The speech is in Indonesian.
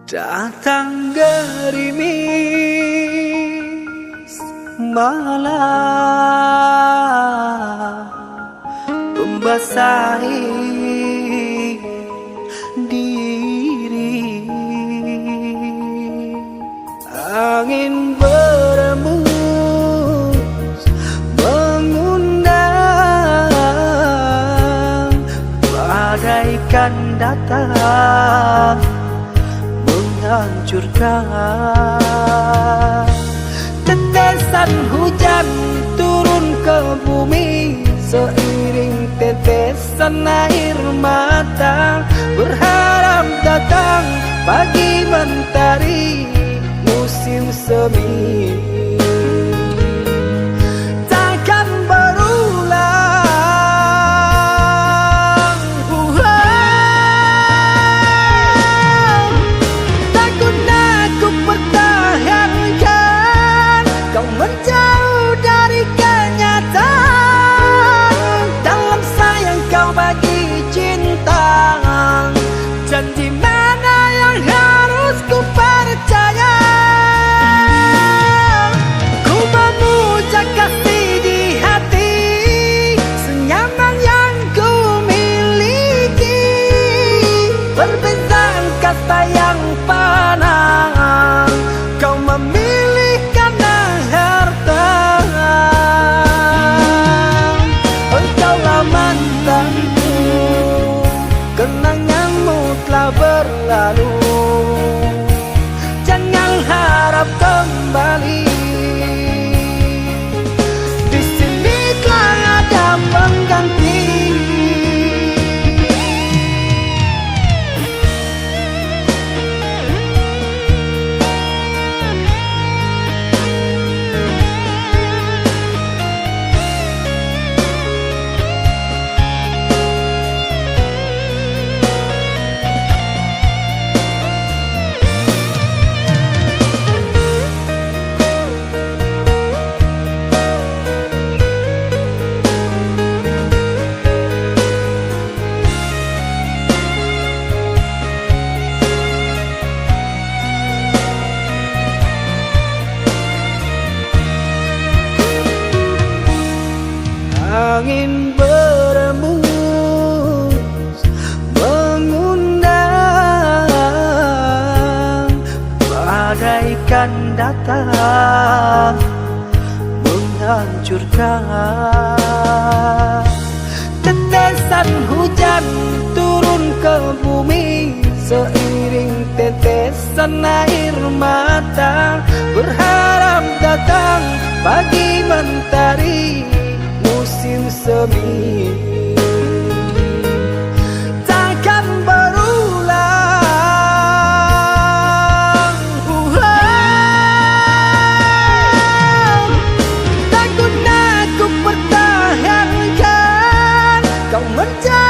Datang gerimis malam membasahi diri, angin berembus mengundang, bagaikan datang menghancurkan. Tetesan hujan turun ke bumi seiring tetesan air mata, berharap datang pagi mentari musim semi. Takkan berulang, takut aku pertahankan kau menjauh dari kenyataan. Dalam sayang kau bagi cinta, janji mana yang harus ku percaya? Ku memuja kasih di hati, senyaman yang ku miliki. Perbedaan kata yang panah, kau memilih karena harta. Engkaulah mantanku, kenanganmu telah berlalu. Jangan harap kembali, di sini telah ada pengganti. Angin berembus mengundang, bagaikan datang menghancurkan. Tetesan hujan turun ke bumi seiring tetesan air mata, berharap datang pagi mentari musim semi. Takkan berulang, takut aku pertahankan kau menjauh